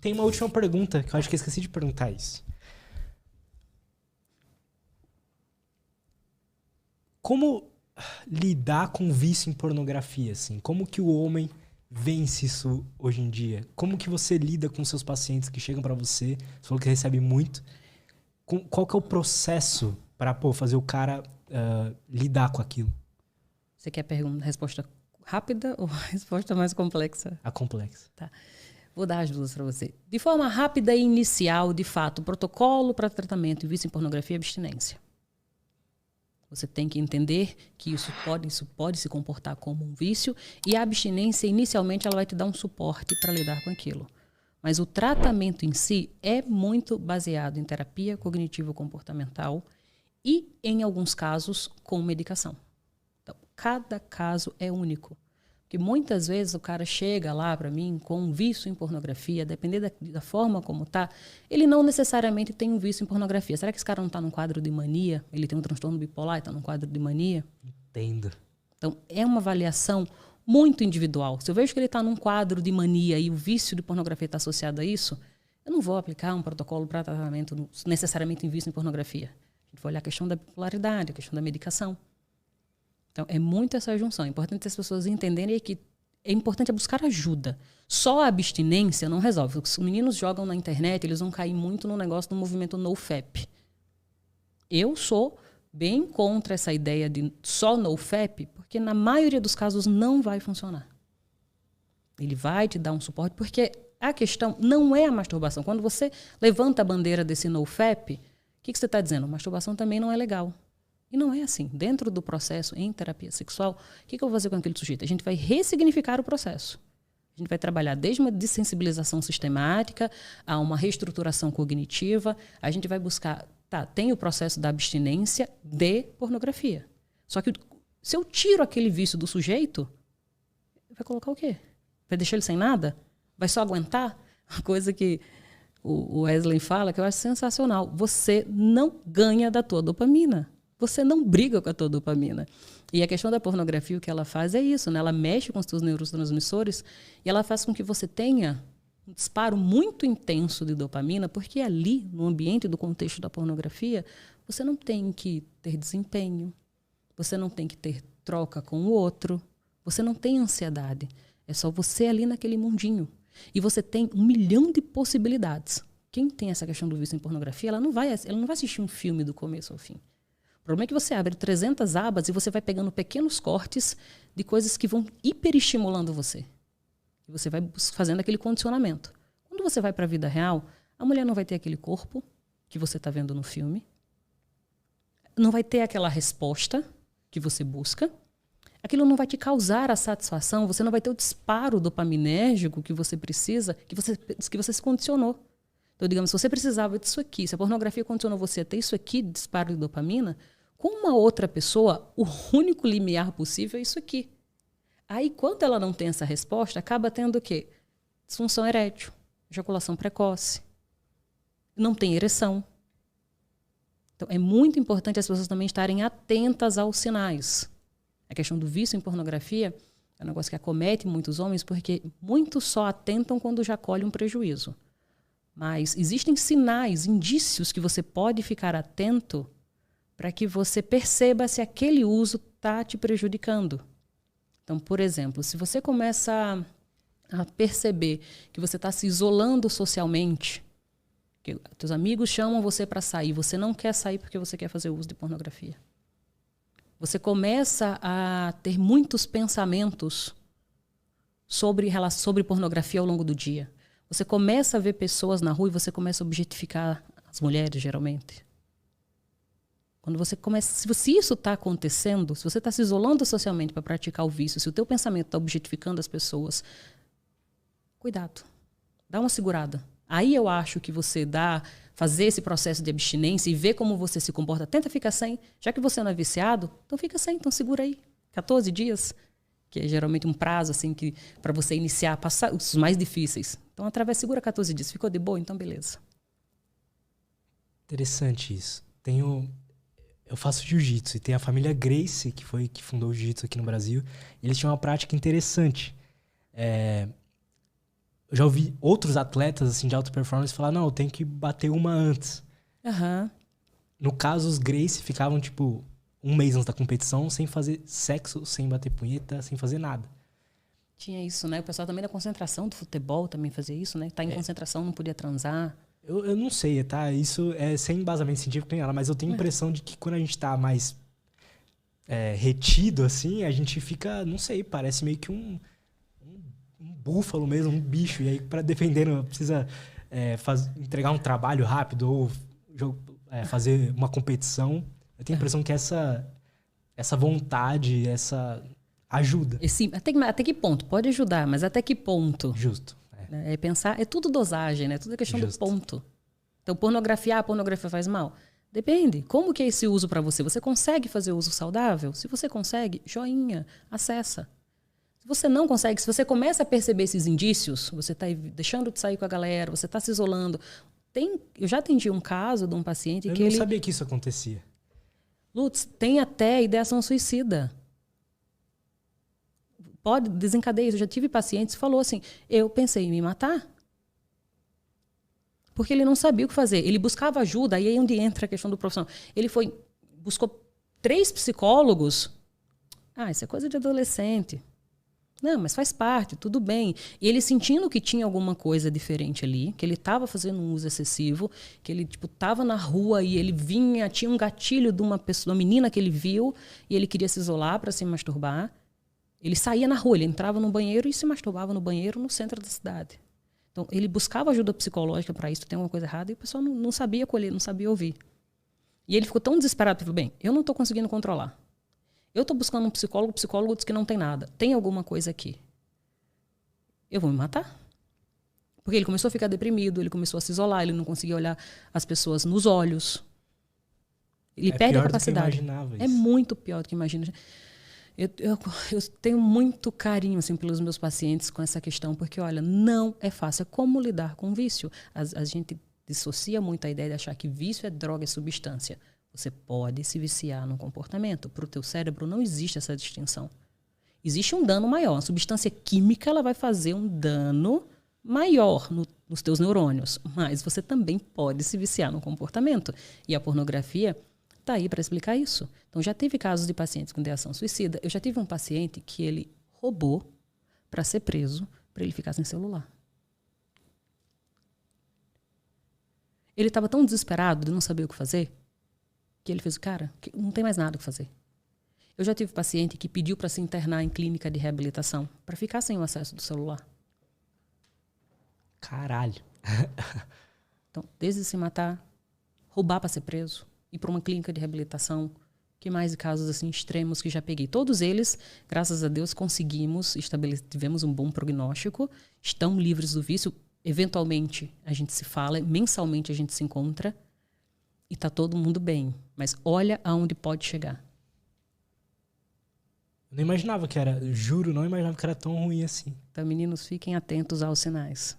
Tem uma última pergunta, que eu acho que eu esqueci de perguntar isso. Como lidar com vício em pornografia, assim? Como que o homem vence isso hoje em dia? Como que você lida com seus pacientes que chegam pra você? Você falou que recebe muito. Qual que é o processo para fazer o cara lidar com aquilo? Você quer resposta rápida ou resposta mais complexa? A complexa. Tá. Vou dar as duas para você. De forma rápida e inicial, de fato, o protocolo para tratamento de vício em pornografia é abstinência. Você tem que entender que isso pode se comportar como um vício e a abstinência, inicialmente, ela vai te dar um suporte para lidar com aquilo. Mas o tratamento em si é muito baseado em terapia cognitivo-comportamental e, em alguns casos, com medicação. Então, cada caso é único. Porque muitas vezes o cara chega lá para mim com um vício em pornografia, dependendo da forma como tá, ele não necessariamente tem um vício em pornografia. Será que esse cara não está num quadro de mania? Ele tem um transtorno bipolar e está num quadro de mania? Entendo. Então, é uma avaliação muito individual. Se eu vejo que ele está num quadro de mania e o vício de pornografia está associado a isso, eu não vou aplicar um protocolo para tratamento necessariamente em vício em pornografia. A gente vai olhar a questão da bipolaridade, a questão da medicação. Então, é muito essa junção. É importante as pessoas entenderem que é importante buscar ajuda. Só a abstinência não resolve. Os meninos jogam na internet, eles vão cair muito no negócio do movimento NoFap. Eu sou bem contra essa ideia de só NoFap, porque na maioria dos casos não vai funcionar. Ele vai te dar um suporte, porque a questão não é a masturbação. Quando você levanta a bandeira desse NoFap, o que você está dizendo? Masturbação também não é legal. E não é assim. Dentro do processo em terapia sexual, o que eu vou fazer com aquele sujeito? A gente vai ressignificar o processo. A gente vai trabalhar desde uma dessensibilização sistemática a uma reestruturação cognitiva. A gente vai buscar... tem o processo da abstinência de pornografia. Só que se eu tiro aquele vício do sujeito, vai colocar o quê? Vai deixar ele sem nada? Vai só aguentar? Uma coisa que o Wesley fala, que eu acho sensacional. Você não ganha da tua dopamina. Você não briga com a tua dopamina. E a questão da pornografia, o que ela faz é isso, né? Ela mexe com os teus neurotransmissores e ela faz com que você tenha um disparo muito intenso de dopamina, porque ali, no ambiente do contexto da pornografia, você não tem que ter desempenho, você não tem que ter troca com o outro, você não tem ansiedade. É só você ali naquele mundinho. E você tem 1 milhão de possibilidades. Quem tem essa questão do vício em pornografia, ela não vai assistir um filme do começo ao fim. O problema é que você abre 300 abas e você vai pegando pequenos cortes de coisas que vão hiperestimulando você. E você vai fazendo aquele condicionamento. Quando você vai para a vida real, a mulher não vai ter aquele corpo que você está vendo no filme. Não vai ter aquela resposta que você busca. Aquilo não vai te causar a satisfação, você não vai ter o disparo dopaminérgico que você precisa, que você se condicionou. Então, digamos, se você precisava disso aqui, se a pornografia condicionou você a ter isso aqui, disparo de dopamina, com uma outra pessoa, o único limiar possível é isso aqui. Aí, quando ela não tem essa resposta, acaba tendo o quê? Disfunção erétil, ejaculação precoce, não tem ereção. Então, é muito importante as pessoas também estarem atentas aos sinais. A questão do vício em pornografia é um negócio que acomete muitos homens, porque muitos só atentam quando já colhe um prejuízo. Mas existem sinais, indícios que você pode ficar atento para que você perceba se aquele uso está te prejudicando. Então, por exemplo, se você começa a perceber que você está se isolando socialmente, que teus amigos chamam você para sair, você não quer sair porque você quer fazer uso de pornografia. Você começa a ter muitos pensamentos sobre pornografia ao longo do dia. Você começa a ver pessoas na rua e você começa a objetificar as mulheres, geralmente. Quando você começa, se isso está acontecendo, se você está se isolando socialmente para praticar o vício, se o teu pensamento está objetificando as pessoas, cuidado, dá uma segurada. Aí eu acho que você fazer esse processo de abstinência e ver como você se comporta, tenta ficar sem, já que você não é viciado, então fica sem, então segura aí, 14 dias, que é geralmente um prazo assim que para você iniciar, passar os mais difíceis. Então segura 14 dias, ficou de boa, então beleza. Interessante isso. Eu faço jiu-jitsu e tem a família Gracie, que fundou o jiu-jitsu aqui no Brasil. Eles tinham uma prática interessante. Eu já ouvi outros atletas assim, de alta performance falar, não, eu tenho que bater uma antes. Aham. No caso, os Gracie ficavam, tipo, um mês antes da competição sem fazer sexo, sem bater punheta, sem fazer nada. Tinha isso, né? O pessoal também da concentração do futebol também fazia isso, né? Tá em concentração, não podia transar. Eu não sei, tá? Isso é sem embasamento científico nem nada, mas eu tenho a impressão de que quando a gente tá mais retido, assim, a gente fica, não sei, parece meio que um búfalo mesmo, um bicho. E aí, pra defendendo, precisa entregar um trabalho rápido ou fazer uma competição. Eu tenho a impressão que essa vontade, essa ajuda. Até que ponto? Pode ajudar, mas até que ponto? Justo. É pensar, é tudo dosagem, né? Tudo é questão Justo. do ponto. Então, a pornografia faz mal? Depende. Como que é esse uso para você? Você consegue fazer uso saudável? Se você consegue, joinha, acessa. Se você não consegue, se você começa a perceber esses indícios, você está deixando de sair com a galera, você está se isolando. Eu já atendi um caso de um paciente Eu que não sabia que isso acontecia. Lutz, tem até ideação suicida. Pode desencadear isso. Eu já tive pacientes que falou assim, eu pensei em me matar. Porque ele não sabia o que fazer. Ele buscava ajuda, aí é onde entra a questão do profissional. Ele buscou 3 psicólogos. Isso é coisa de adolescente. Não, mas faz parte, tudo bem. E ele sentindo que tinha alguma coisa diferente ali, que ele estava fazendo um uso excessivo, que ele estava na rua e ele tinha um gatilho de uma menina que ele viu e ele queria se isolar para se masturbar. Ele saía na rua, ele entrava no banheiro e se masturbava no banheiro no centro da cidade. Então, ele buscava ajuda psicológica para isso, tem alguma coisa errada, e o pessoal não sabia acolher, não sabia ouvir. E ele ficou tão desesperado, ele falou, bem, eu não estou conseguindo controlar. Eu estou buscando um psicólogo, o psicólogo diz que não tem nada. Tem alguma coisa aqui. Eu vou me matar. Porque ele começou a ficar deprimido, ele começou a se isolar, ele não conseguia olhar as pessoas nos olhos. Ele perde a capacidade. É muito pior do que imagina. Eu tenho muito carinho assim, pelos meus pacientes com essa questão, porque, olha, não é fácil. É como lidar com vício. A gente dissocia muito a ideia de achar que vício é droga, é substância. Você pode se viciar num comportamento. Para o teu cérebro não existe essa distinção. Existe um dano maior. A substância química ela vai fazer um dano maior nos teus neurônios. Mas você também pode se viciar num comportamento. E a pornografia está aí para explicar isso. Então, já teve casos de pacientes com ideação suicida. Eu já tive um paciente que ele roubou para ser preso, para ele ficar sem celular. Ele estava tão desesperado de não saber o que fazer, que ele fez, cara, não tem mais nada o que fazer. Eu já tive paciente que pediu para se internar em clínica de reabilitação, para ficar sem o acesso do celular. Caralho. Então, desde se matar, roubar para ser preso, ir para uma clínica de reabilitação, que mais casos assim extremos que já peguei. Todos eles, graças a Deus, conseguimos tivemos um bom prognóstico, estão livres do vício. Eventualmente, a gente se fala, mensalmente a gente se encontra e está todo mundo bem. Mas olha aonde pode chegar. Eu não imaginava que era, juro, não imaginava que era tão ruim assim. Então, meninos, fiquem atentos aos sinais.